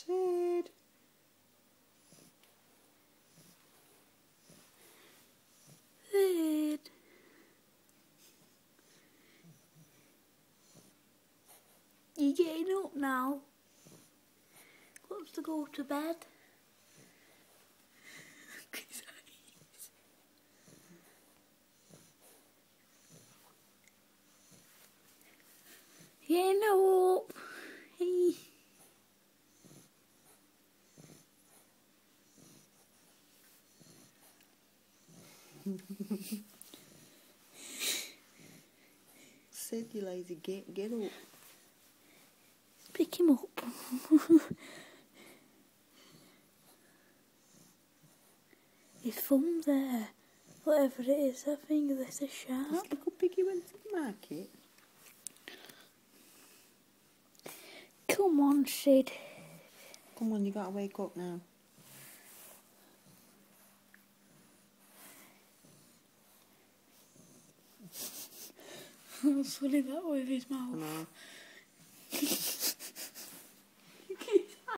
Sid. Sid. You getting up now? Wants to go to bed? Look at his eyes. Getting up. Hey. Sid, you lazy git, get up. Pick him up. His thumb's there. Whatever it is, I think that's a sharp. This little piggy went to the market. Come on, Sid. Come on, you gotta wake up now. That's funny that with his mouth. I know.